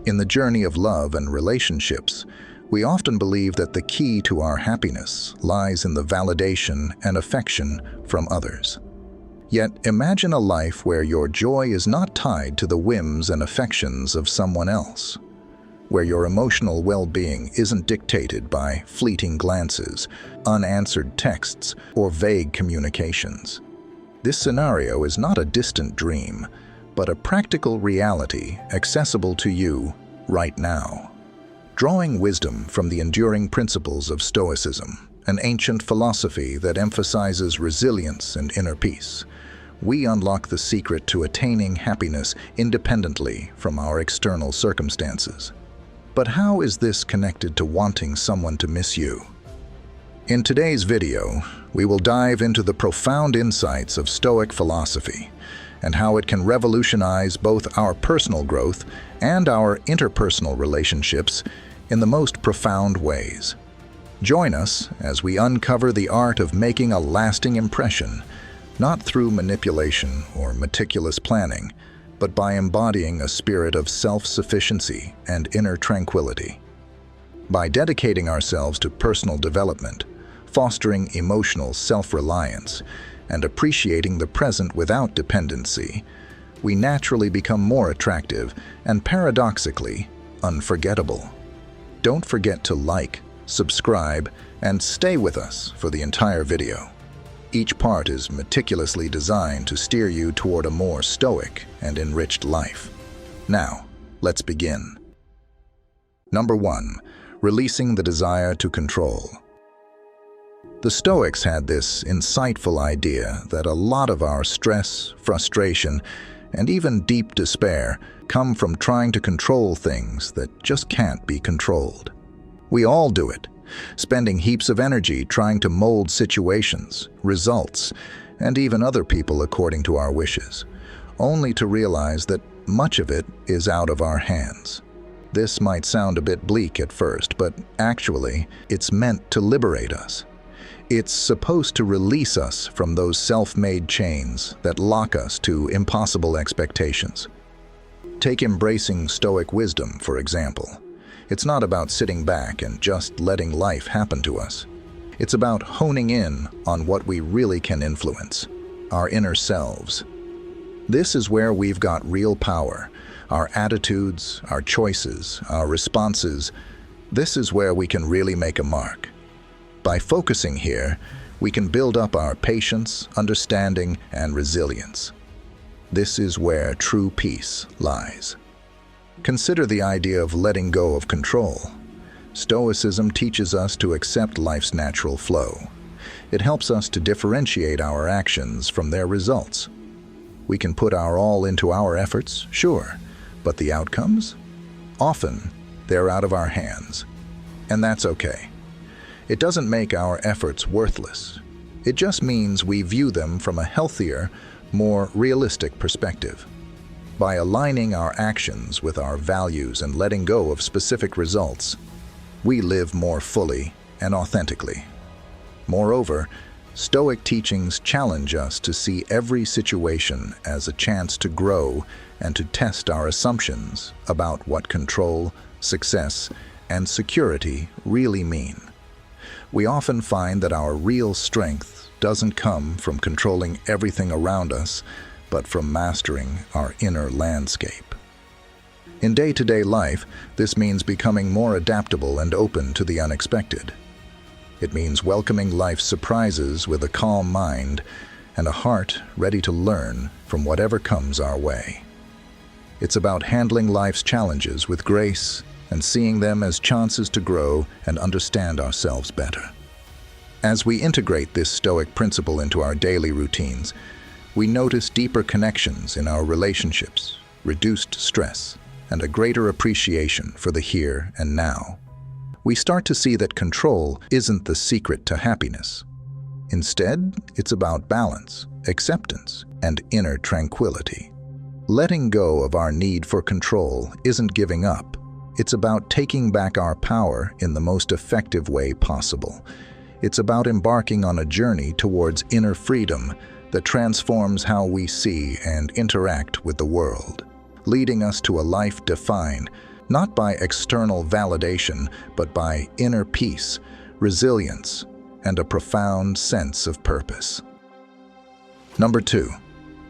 In the journey of love and relationships, we often believe that the key to our happiness lies in the validation and affection from others. Yet imagine a life where your joy is not tied to the whims and affections of someone else, where your emotional well-being isn't dictated by fleeting glances, unanswered texts, or vague communications. This scenario is not a distant dream, but a practical reality accessible to you right now. Drawing wisdom from the enduring principles of Stoicism, an ancient philosophy that emphasizes resilience and inner peace, we unlock the secret to attaining happiness independently from our external circumstances. But how is this connected to wanting someone to miss you? In today's video, we will dive into the profound insights of Stoic philosophy and how it can revolutionize both our personal growth and our interpersonal relationships in the most profound ways. Join us as we uncover the art of making a lasting impression, not through manipulation or meticulous planning, but by embodying a spirit of self-sufficiency and inner tranquility. By dedicating ourselves to personal development, fostering emotional self-reliance, and appreciating the present without dependency, we naturally become more attractive and, paradoxically, unforgettable. Don't forget to like, subscribe, and stay with us for the entire video. Each part is meticulously designed to steer you toward a more stoic and enriched life. Now, let's begin. Number 1. Releasing the desire to control. The Stoics had this insightful idea that a lot of our stress, frustration, and even deep despair come from trying to control things that just can't be controlled. We all do it, spending heaps of energy trying to mold situations, results, and even other people according to our wishes, only to realize that much of it is out of our hands. This might sound a bit bleak at first, but actually, it's meant to liberate us. It's supposed to release us from those self-made chains that lock us to impossible expectations. Take embracing Stoic wisdom, for example. It's not about sitting back and just letting life happen to us. It's about honing in on what we really can influence, our inner selves. This is where we've got real power, our attitudes, our choices, our responses. This is where we can really make a mark. By focusing here, we can build up our patience, understanding, and resilience. This is where true peace lies. Consider the idea of letting go of control. Stoicism teaches us to accept life's natural flow. It helps us to differentiate our actions from their results. We can put our all into our efforts, sure, but the outcomes? Often, they're out of our hands. And that's okay. It doesn't make our efforts worthless. It just means we view them from a healthier, more realistic perspective. By aligning our actions with our values and letting go of specific results, we live more fully and authentically. Moreover, Stoic teachings challenge us to see every situation as a chance to grow and to test our assumptions about what control, success, and security really mean. We often find that our real strength doesn't come from controlling everything around us, but from mastering our inner landscape. In day-to-day life, this means becoming more adaptable and open to the unexpected. It means welcoming life's surprises with a calm mind and a heart ready to learn from whatever comes our way. It's about handling life's challenges with grace and seeing them as chances to grow and understand ourselves better. As we integrate this Stoic principle into our daily routines, we notice deeper connections in our relationships, reduced stress, and a greater appreciation for the here and now. We start to see that control isn't the secret to happiness. Instead, it's about balance, acceptance, and inner tranquility. Letting go of our need for control isn't giving up. It's about taking back our power in the most effective way possible. It's about embarking on a journey towards inner freedom that transforms how we see and interact with the world, leading us to a life defined not by external validation, but by inner peace, resilience, and a profound sense of purpose. Number 2,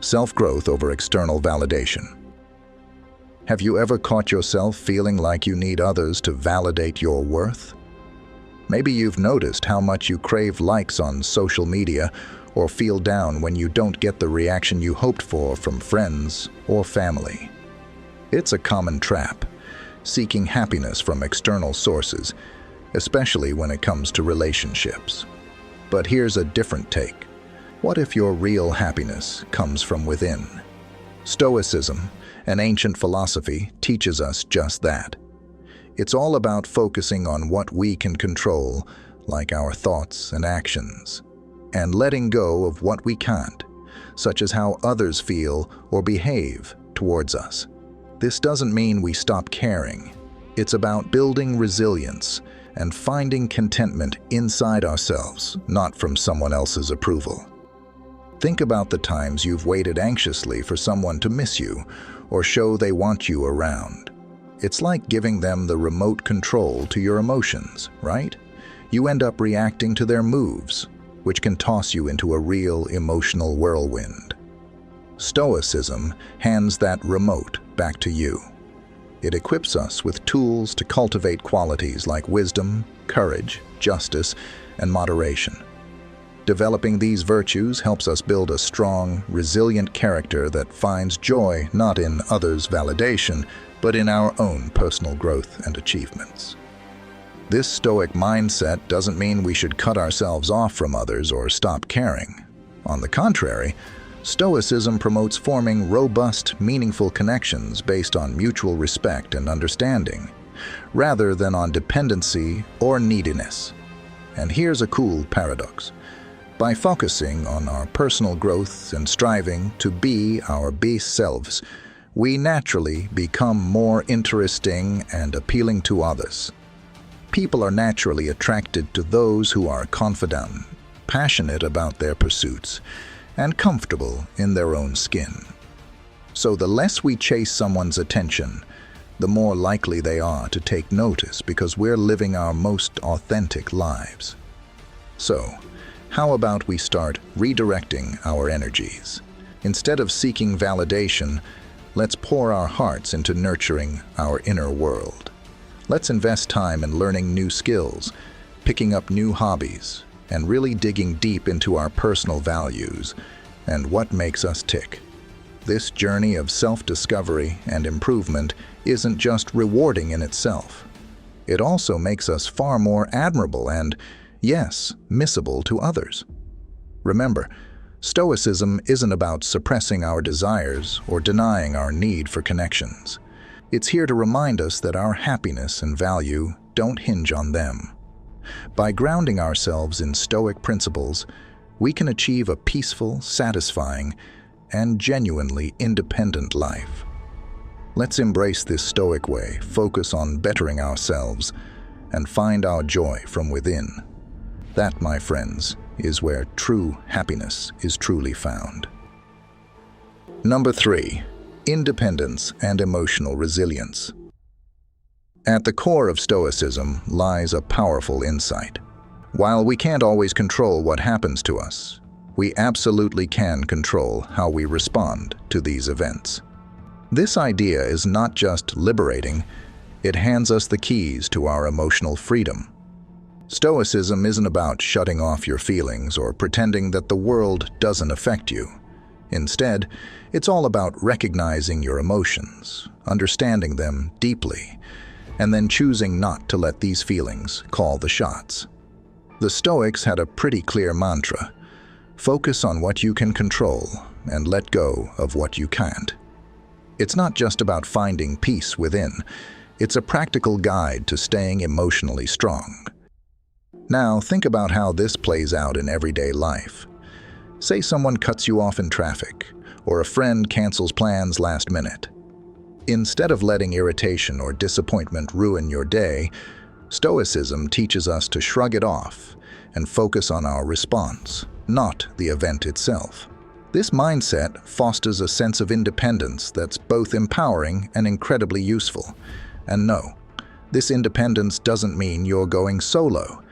self-growth over external validation. Have you ever caught yourself feeling like you need others to validate your worth? Maybe you've noticed how much you crave likes on social media or feel down when you don't get the reaction you hoped for from friends or family. It's a common trap, seeking happiness from external sources, especially when it comes to relationships. But here's a different take. What if your real happiness comes from within? Stoicism, an ancient philosophy, teaches us just that. It's all about focusing on what we can control, like our thoughts and actions, and letting go of what we can't, such as how others feel or behave towards us. This doesn't mean we stop caring. It's about building resilience and finding contentment inside ourselves, not from someone else's approval. Think about the times you've waited anxiously for someone to miss you or show they want you around. It's like giving them the remote control to your emotions, right? You end up reacting to their moves, which can toss you into a real emotional whirlwind. Stoicism hands that remote back to you. It equips us with tools to cultivate qualities like wisdom, courage, justice, and moderation. Developing these virtues helps us build a strong, resilient character that finds joy not in others' validation, but in our own personal growth and achievements. This Stoic mindset doesn't mean we should cut ourselves off from others or stop caring. On the contrary, Stoicism promotes forming robust, meaningful connections based on mutual respect and understanding, rather than on dependency or neediness. And here's a cool paradox. By focusing on our personal growth and striving to be our best selves, we naturally become more interesting and appealing to others. People are naturally attracted to those who are confident, passionate about their pursuits, and comfortable in their own skin. So the less we chase someone's attention, the more likely they are to take notice because we're living our most authentic lives. So, how about we start redirecting our energies? Instead of seeking validation, let's pour our hearts into nurturing our inner world. Let's invest time in learning new skills, picking up new hobbies, and really digging deep into our personal values and what makes us tick. This journey of self-discovery and improvement isn't just rewarding in itself. It also makes us far more admirable and, yes, missable to others. Remember, Stoicism isn't about suppressing our desires or denying our need for connections. It's here to remind us that our happiness and value don't hinge on them. By grounding ourselves in Stoic principles, we can achieve a peaceful, satisfying, and genuinely independent life. Let's embrace this Stoic way, focus on bettering ourselves, and find our joy from within. That, my friends, is where true happiness is truly found. Number 3, independence and emotional resilience. At the core of Stoicism lies a powerful insight. While we can't always control what happens to us, we absolutely can control how we respond to these events. This idea is not just liberating, it hands us the keys to our emotional freedom. Stoicism isn't about shutting off your feelings or pretending that the world doesn't affect you. Instead, it's all about recognizing your emotions, understanding them deeply, and then choosing not to let these feelings call the shots. The Stoics had a pretty clear mantra: focus on what you can control and let go of what you can't. It's not just about finding peace within, it's a practical guide to staying emotionally strong. Now, think about how this plays out in everyday life. Say someone cuts you off in traffic, or a friend cancels plans last minute. Instead of letting irritation or disappointment ruin your day, Stoicism teaches us to shrug it off and focus on our response, not the event itself. This mindset fosters a sense of independence that's both empowering and incredibly useful, And no, this independence doesn't mean you're going solo.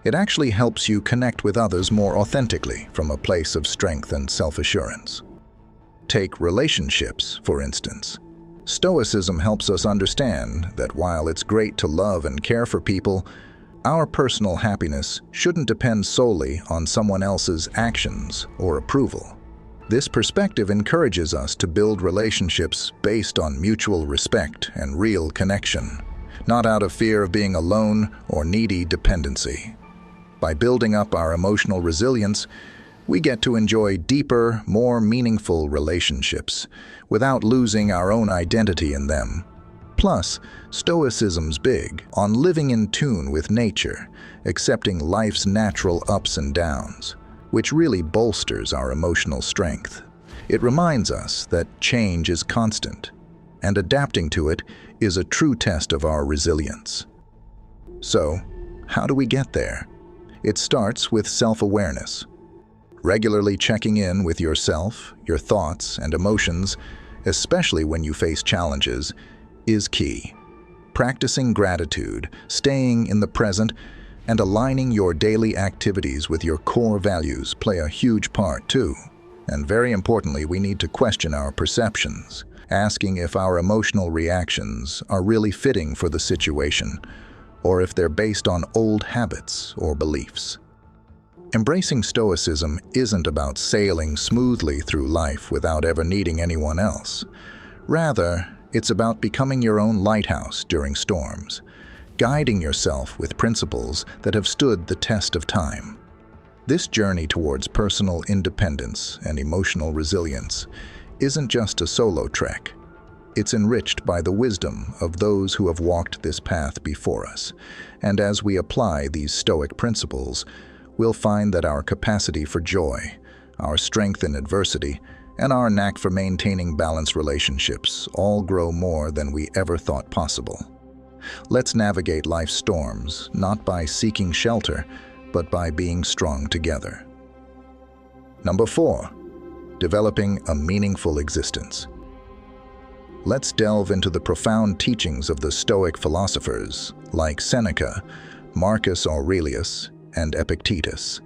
It actually helps you connect with others more authentically from a place of strength and self-assurance. Take relationships, for instance. Stoicism helps us understand that while it's great to love and care for people, our personal happiness shouldn't depend solely on someone else's actions or approval. This perspective encourages us to build relationships based on mutual respect and real connection, not out of fear of being alone or needy dependency. By building up our emotional resilience, we get to enjoy deeper, more meaningful relationships without losing our own identity in them. Plus, Stoicism's big on living in tune with nature, accepting life's natural ups and downs, which really bolsters our emotional strength. It reminds us that change is constant, and adapting to it is a true test of our resilience. So, how do we get there? It starts with self-awareness. Regularly checking in with yourself, your thoughts, and emotions, especially when you face challenges, is key. Practicing gratitude, staying in the present, and aligning your daily activities with your core values play a huge part too. And very importantly, we need to question our perceptions, asking if our emotional reactions are really fitting for the situation, or if they're based on old habits or beliefs. Embracing Stoicism isn't about sailing smoothly through life without ever needing anyone else. Rather, it's about becoming your own lighthouse during storms, guiding yourself with principles that have stood the test of time. This journey towards personal independence and emotional resilience isn't just a solo trek. It's enriched by the wisdom of those who have walked this path before us. And as we apply these Stoic principles, we'll find that our capacity for joy, our strength in adversity, and our knack for maintaining balanced relationships all grow more than we ever thought possible. Let's navigate life's storms, not by seeking shelter, but by being strong together. Number 4, developing a meaningful existence. Let's delve into the profound teachings of the Stoic philosophers like Seneca, Marcus Aurelius, and Epictetus.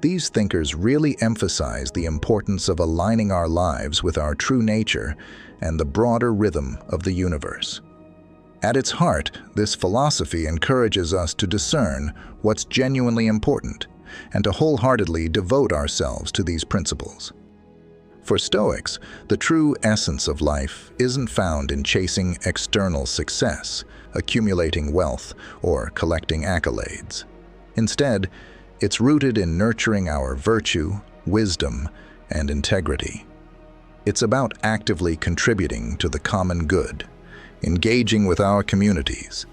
These thinkers really emphasize the importance of aligning our lives with our true nature and the broader rhythm of the universe. At its heart, this philosophy encourages us to discern what's genuinely important and to wholeheartedly devote ourselves to these principles. For Stoics, the true essence of life isn't found in chasing external success, accumulating wealth, or collecting accolades. Instead, it's rooted in nurturing our virtue, wisdom, and integrity. It's about actively contributing to the common good, engaging with our communities,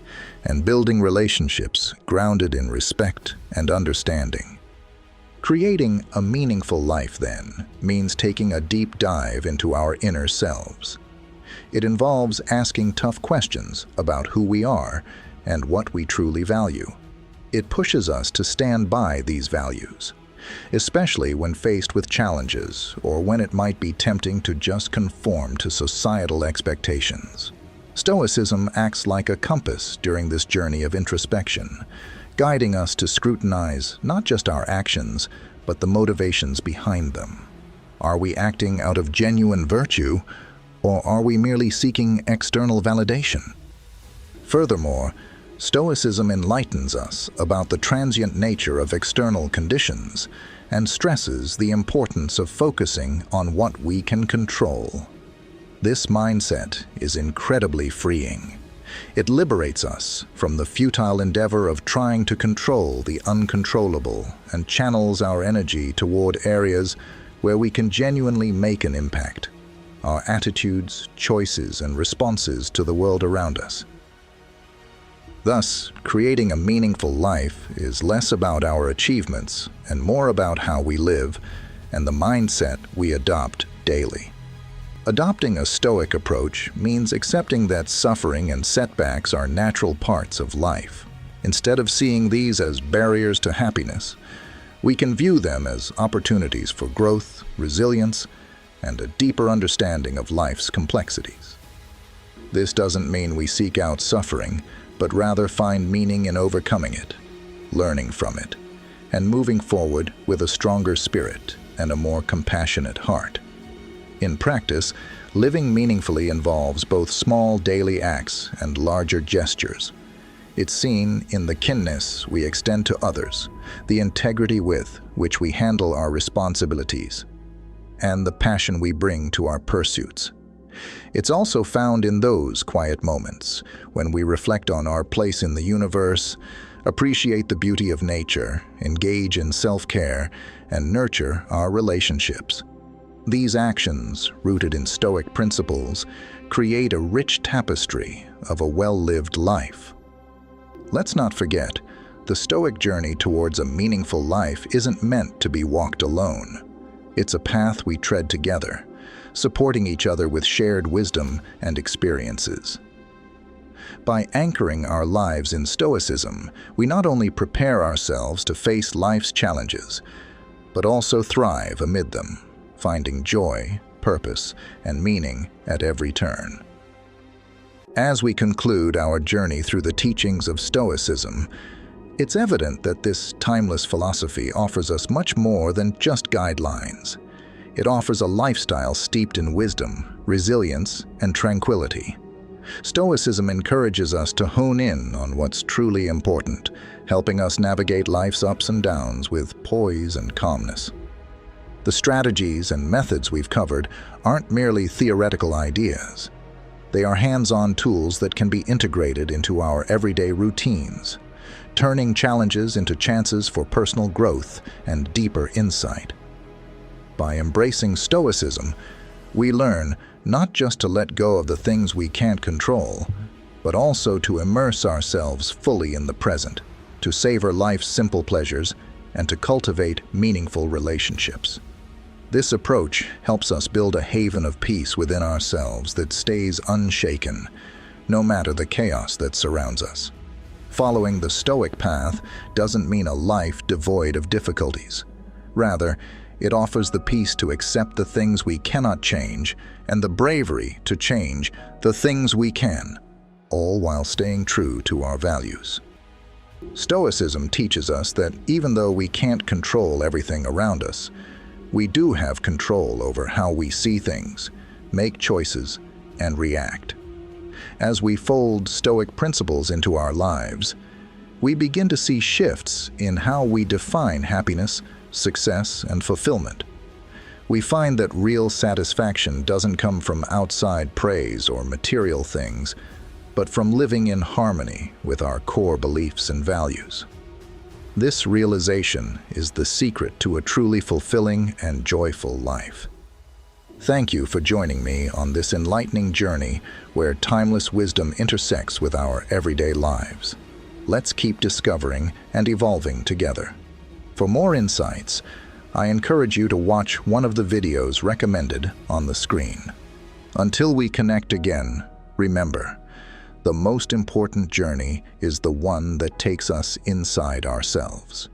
and building relationships grounded in respect and understanding. Creating a meaningful life, then, means taking a deep dive into our inner selves. It involves asking tough questions about who we are and what we truly value. It pushes us to stand by these values, especially when faced with challenges or when it might be tempting to just conform to societal expectations. Stoicism acts like a compass during this journey of introspection, guiding us to scrutinize not just our actions, but the motivations behind them. Are we acting out of genuine virtue, or are we merely seeking external validation? Furthermore, Stoicism enlightens us about the transient nature of external conditions and stresses the importance of focusing on what we can control. This mindset is incredibly freeing. It liberates us from the futile endeavor of trying to control the uncontrollable and channels our energy toward areas where we can genuinely make an impact, our attitudes, choices, and responses to the world around us. Thus, creating a meaningful life is less about our achievements and more about how we live and the mindset we adopt daily. Adopting a Stoic approach means accepting that suffering and setbacks are natural parts of life. Instead of seeing these as barriers to happiness, we can view them as opportunities for growth, resilience, and a deeper understanding of life's complexities. This doesn't mean we seek out suffering, but rather find meaning in overcoming it, learning from it, and moving forward with a stronger spirit and a more compassionate heart. In practice, living meaningfully involves both small daily acts and larger gestures. It's seen in the kindness we extend to others, the integrity with which we handle our responsibilities, and the passion we bring to our pursuits. It's also found in those quiet moments when we reflect on our place in the universe, appreciate the beauty of nature, engage in self-care, and nurture our relationships. These actions, rooted in Stoic principles, create a rich tapestry of a well-lived life. Let's not forget, the Stoic journey towards a meaningful life isn't meant to be walked alone. It's a path we tread together, supporting each other with shared wisdom and experiences. By anchoring our lives in Stoicism, we not only prepare ourselves to face life's challenges, but also thrive amid them, finding joy, purpose, and meaning at every turn. As we conclude our journey through the teachings of Stoicism, it's evident that this timeless philosophy offers us much more than just guidelines. It offers a lifestyle steeped in wisdom, resilience, and tranquility. Stoicism encourages us to hone in on what's truly important, helping us navigate life's ups and downs with poise and calmness. The strategies and methods we've covered aren't merely theoretical ideas. They are hands-on tools that can be integrated into our everyday routines, turning challenges into chances for personal growth and deeper insight. By embracing Stoicism, we learn not just to let go of the things we can't control, but also to immerse ourselves fully in the present, to savor life's simple pleasures, and to cultivate meaningful relationships. This approach helps us build a haven of peace within ourselves that stays unshaken, no matter the chaos that surrounds us. Following the Stoic path doesn't mean a life devoid of difficulties. Rather, it offers the peace to accept the things we cannot change and the bravery to change the things we can, all while staying true to our values. Stoicism teaches us that even though we can't control everything around us, we do have control over how we see things, make choices, and react. As we fold Stoic principles into our lives, we begin to see shifts in how we define happiness, success, and fulfillment. We find that real satisfaction doesn't come from outside praise or material things, but from living in harmony with our core beliefs and values. This realization is the secret to a truly fulfilling and joyful life. Thank you for joining me on this enlightening journey where timeless wisdom intersects with our everyday lives. Let's keep discovering and evolving together. For more insights, I encourage you to watch one of the videos recommended on the screen. Until we connect again, remember, the most important journey is the one that takes us inside ourselves.